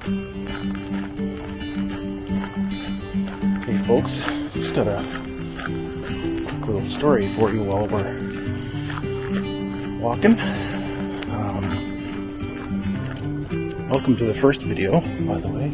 Hey folks, just got a quick little story for you while we're walking. Welcome to the first video, by the way.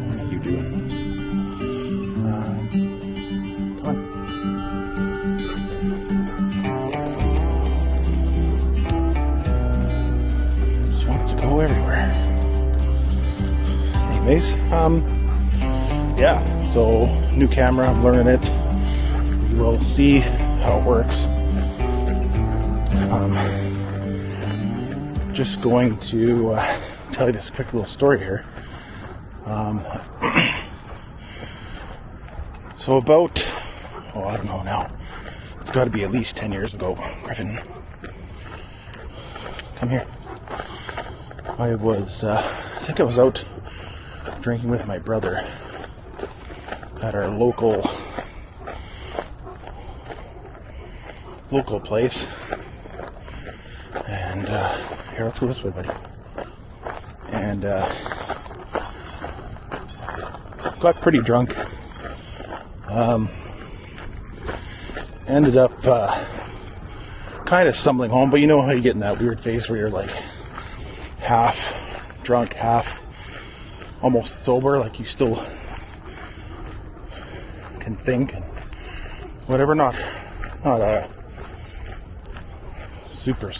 What are you doing? Come on. Just wants to go everywhere. Anyways, yeah, so new camera, I'm learning it. We will see how it works. Just going to tell you this quick little story here. So about, I don't know now. It's got to be at least 10 years ago. Griffin, come here. I think I was out drinking with my brother at our local place, and here, let's go this way, buddy. And got pretty drunk. Ended up kind of stumbling home, but you know how you get in that weird phase where you're like half drunk, half almost sober, like you still can think and whatever. Not a super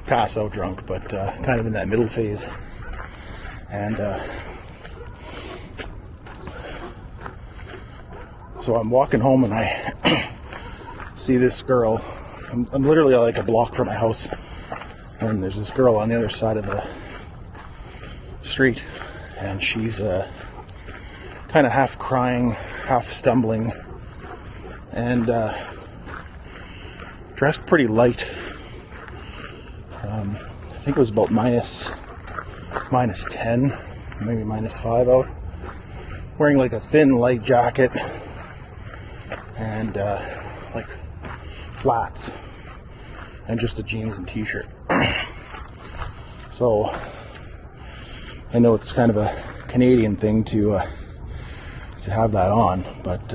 pass out drunk, but kind of in that middle phase. And so I'm walking home and I see this girl. I'm literally like a block from my house, and there's this girl on the other side of the street, and she's kind of half crying, half stumbling, and dressed pretty light. I think it was about minus 10, maybe minus 5 out. Wearing like a thin light jacket and like flats and just a jeans and t-shirt. So I know it's kind of a Canadian thing to have that on, but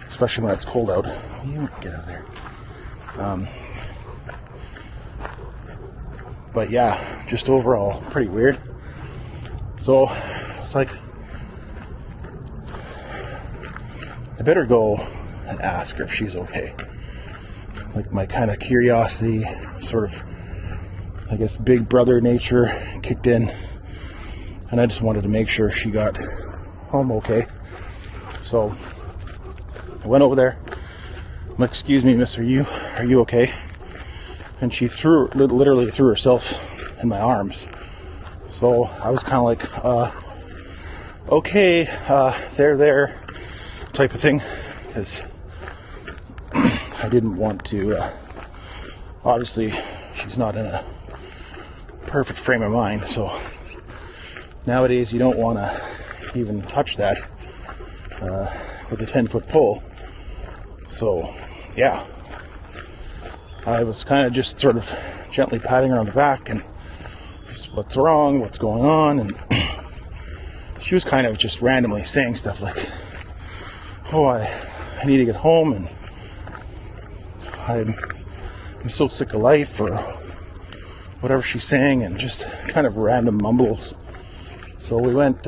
especially when it's cold out. You get out of there. But yeah, just overall pretty weird. So it's like, I better go and ask her if she's okay. Like, my kind of curiosity, sort of, I guess, big brother nature kicked in, and I just wanted to make sure she got home okay. So I went over there. I'm like, "Excuse me, miss, are you okay?" And she literally threw herself in my arms. So I was kind of like, okay, there, type of thing, because I didn't want to, obviously she's not in a perfect frame of mind, so nowadays you don't want to even touch that with a 10-foot pole. So yeah, I was kind of just sort of gently patting her on the back and just, "What's wrong? What's going on?" And she was kind of just randomly saying stuff like, "Oh, I need to get home, and I'm so sick of life," or whatever she's saying, and just kind of random mumbles. So we went,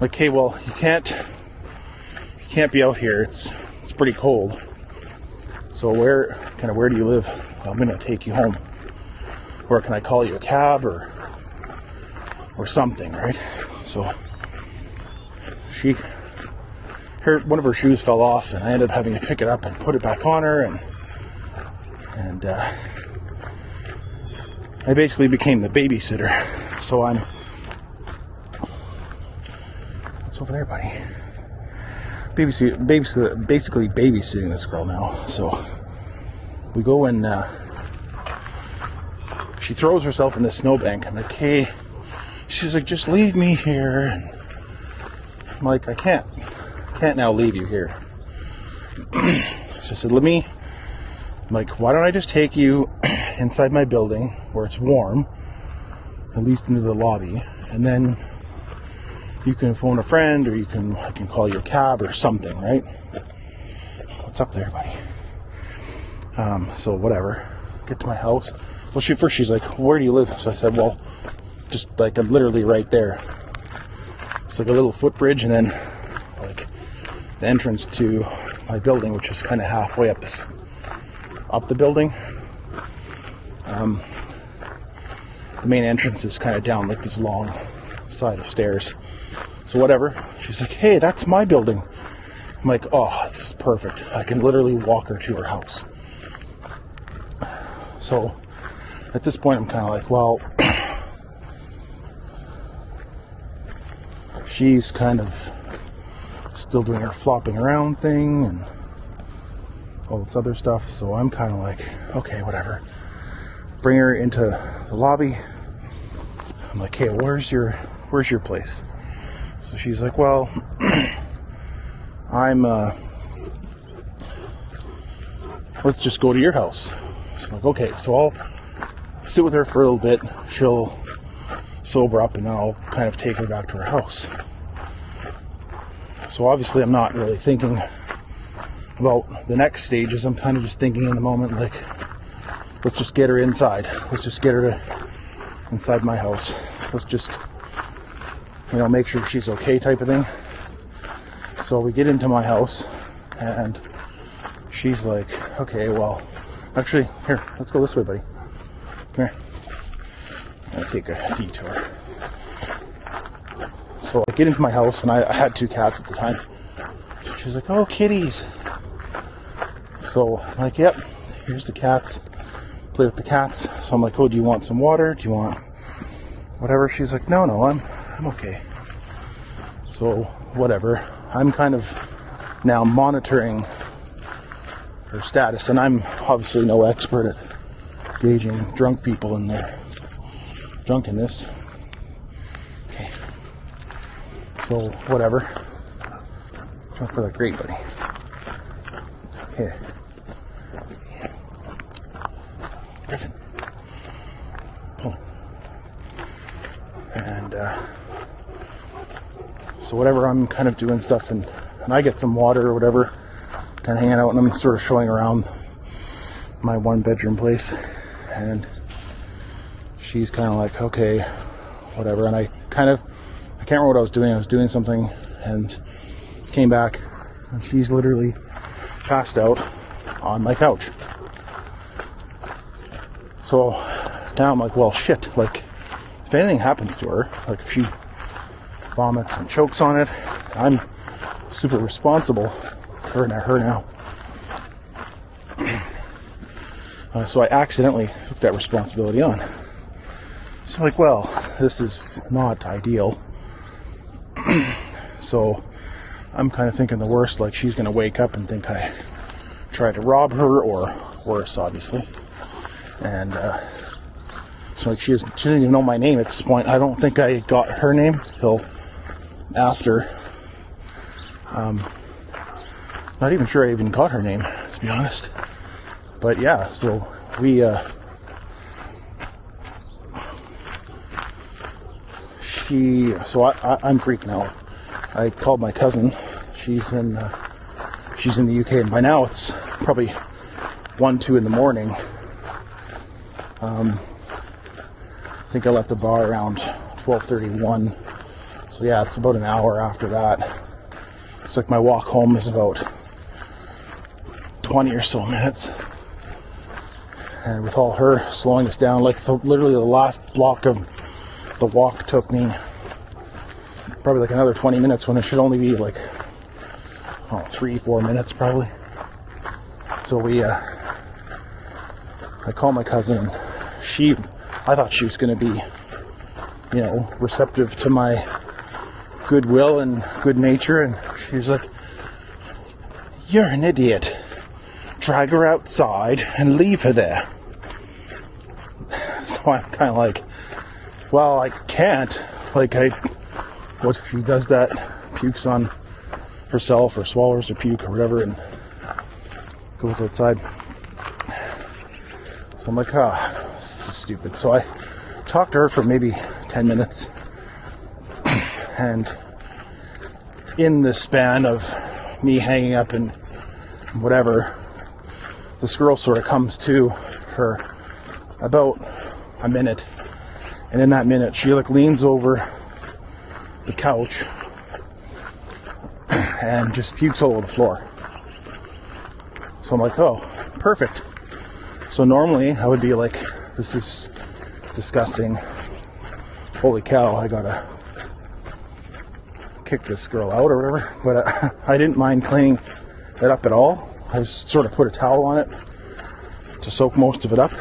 like, "Hey, well, you can't be out here. It's pretty cold. So where do you live? I'm gonna take you home. Or can I call you a cab or something, right?" So one of her shoes fell off, and I ended up having to pick it up and put it back on her, and I basically became the babysitter. So I'm, what's over there, buddy? Basically babysitting this girl now. So we go and she throws herself in the snowbank. I'm like, "Hey," she's like, "just leave me here." And I'm like, I can't now leave you here. So I said, I'm like, "Why don't I just take you inside my building where it's warm, at least into the lobby, and then you can phone a friend, or I can call you a cab or something, right? What's up there, buddy? So whatever. Get to my house. Well, she's like, where do you live? So I said, well, just like I'm literally right there. It's like a little footbridge, and then like the entrance to my building, which is kind of halfway up the building. The main entrance is kind of down like this long side of stairs. So whatever. She's like, hey, that's my building. I'm like, oh, this is perfect. I can literally walk her to her house. So at this point, I'm kind of like, well, she's kind of still doing her flopping around thing and all this other stuff. So I'm kind of like, okay, whatever. Bring her into the lobby. I'm like, hey, where's your place? So she's like, well, let's just go to your house. So I'm like, okay, so I'll sit with her for a little bit. She'll sober up, and then I'll kind of take her back to her house. So obviously I'm not really thinking about the next stages. I'm kind of just thinking in the moment, like, let's just get her inside. Let's just get her inside my house. Let's just, make sure she's okay, type of thing. So we get into my house, and she's like, okay, well, actually, here, let's go this way, buddy. Come here. I'll take a detour. So I get into my house, and I had 2 cats at the time. So she's like, oh, kitties. So I'm like, yep, here's the cats. Play with the cats. So I'm like, oh, do you want some water? Do you want whatever? She's like, no, I'm okay. So whatever. I'm kind of now monitoring her status, and I'm obviously no expert at gauging drunk people and their drunkenness. Okay. So whatever. Drunk for the great, buddy. Okay. Griffin. Pull. And so whatever, I'm kind of doing stuff, and I get some water or whatever, kind of hanging out, and I'm sort of showing around my 1-bedroom place, and she's kind of like, okay, whatever. And I can't remember what I was doing. I was doing something, and came back, and she's literally passed out on my couch. So now I'm like, well, shit, like, if anything happens to her, like if she vomits and chokes on it, I'm super responsible for her now. So I accidentally took that responsibility on. So I'm like, well, this is not ideal. So I'm kind of thinking the worst, like she's going to wake up and think I tried to rob her, or worse, obviously. And so like she doesn't even know my name at this point. I don't think I got her name till after. Not even sure I even got her name, to be honest. But yeah, so we I'm freaking out. I called my cousin. She's in the UK, and by now it's probably 1-2 in the morning. I think I left the bar around 12:31. So yeah, it's about an hour after that. Looks like my walk home is about 20 or so minutes. And with all her slowing us down, like literally the last block of the walk took me probably like another 20 minutes when it should only be like 3-4 minutes probably. So I called my cousin, and I thought she was going to be, receptive to my goodwill and good nature, and she was like, you're an idiot. Drag her outside and leave her there. So I'm kind of like, well, I can't. Like, what if she does that, pukes on herself or swallows her puke or whatever and goes outside? So I'm like, this is stupid. So I talked to her for maybe 10 minutes. And in the span of me hanging up and whatever, this girl sort of comes to for about a minute. And in that minute, she like leans over the couch and just pukes all over the floor. So I'm like, oh, perfect. So normally I would be like, this is disgusting. Holy cow, I gotta kick this girl out or whatever. But I didn't mind cleaning it up at all. I just sort of put a towel on it to soak most of it up.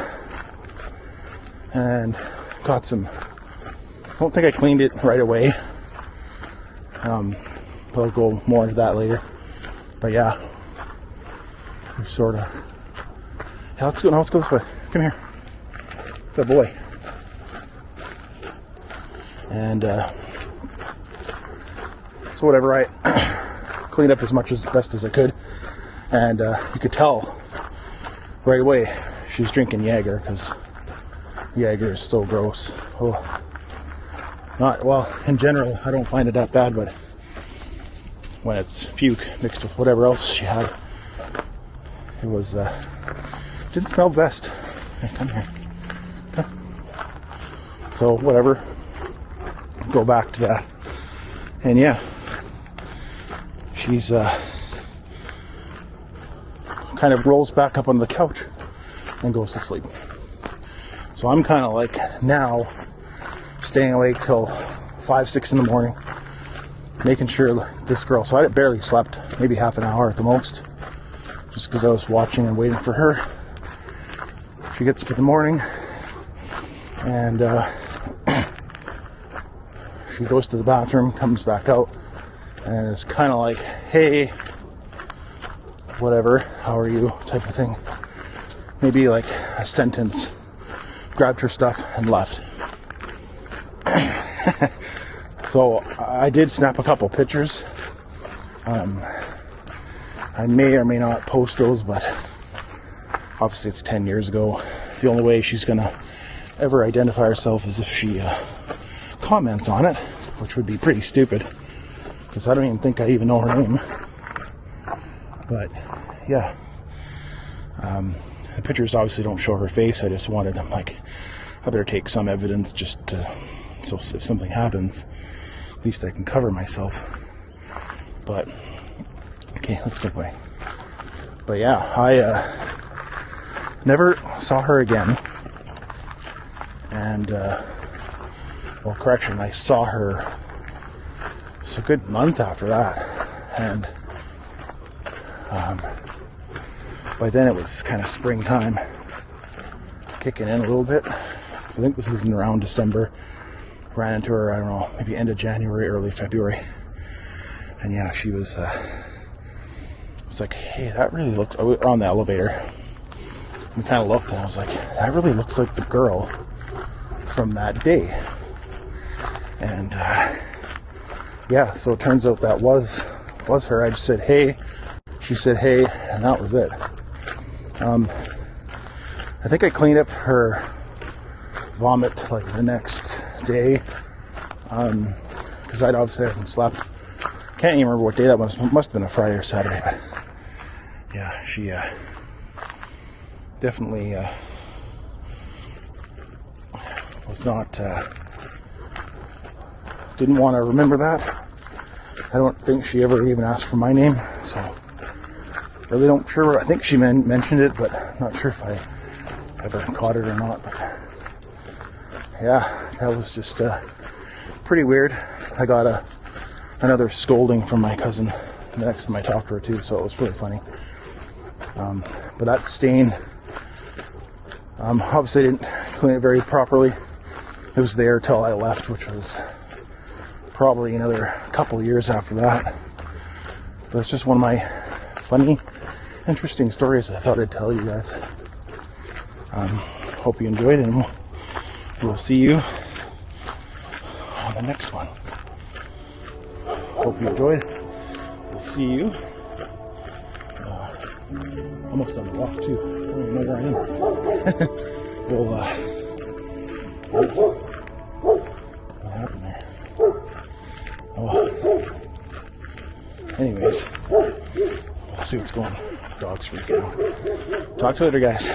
And got some, I don't think I cleaned it right away. But I'll go more into that later. But yeah, we sort of, yeah, let's go this way. Come here. Good boy. And so whatever, I cleaned up as much as best as I could. And you could tell right away she was drinking Jaeger, because Jaeger is so gross. Oh, not, well, in general, I don't find it that bad, but when it's puke mixed with whatever else she had, it was, didn't smell the best. Hey, come here. Okay. So, whatever. Go back to that. And yeah, she's, kind of rolls back up on the couch and goes to sleep. So I'm kind of like now staying awake till 5, 6 in the morning, making sure this girl, so I barely slept, maybe half an hour at the most, just because I was watching and waiting for her. She gets up in the morning and she goes to the bathroom, comes back out, and it's kind of like, hey, whatever, how are you, type of thing. Maybe like a sentence, grabbed her stuff and left. So I did snap a couple pictures. I may or may not post those, but obviously it's 10 years ago. The only way she's gonna ever identify herself is if she comments on it, which would be pretty stupid, because I don't even think I even know her name. But yeah, the pictures obviously don't show her face. I just wanted, I'm like, I better take some evidence just to, so if something happens, at least I can cover myself. But okay, let's go away. But yeah, I never saw her again. And well, correction, I saw her, it's a good month after that. And by then it was kind of springtime, kicking in a little bit. I think this is in around December. Ran into her, I don't know, maybe end of January, early February. And yeah, she was, it's like, hey, that really looks, we're on the elevator. We kind of looked and I was like, that really looks like the girl from that day. And yeah, so it turns out that was her. I just said, hey. She said, hey, and that was it. I think I cleaned up her vomit like the next day, because I'd obviously hadn't slept. Can't even remember what day that was. It must have been a Friday or Saturday, but yeah, she definitely was not, didn't want to remember that. I don't think she ever even asked for my name, so really don't sure. I think she mentioned it, but not sure if I ever caught it or not. But yeah, that was just pretty weird. I got another scolding from my cousin the next time I talked to her too, so it was really funny. But that stain, obviously didn't clean it very properly. It was there till I left, which was probably another couple years after that. But it's just one of my funny, interesting stories I thought I'd tell you guys. Hope you enjoyed it, and we'll see you on the next one. Hope you enjoyed. We'll see you. Almost on the walk too. I don't even know where I am. What happened there? Oh. Anyways, we'll see what's going on. Dog's freaking out. Talk to you later, guys.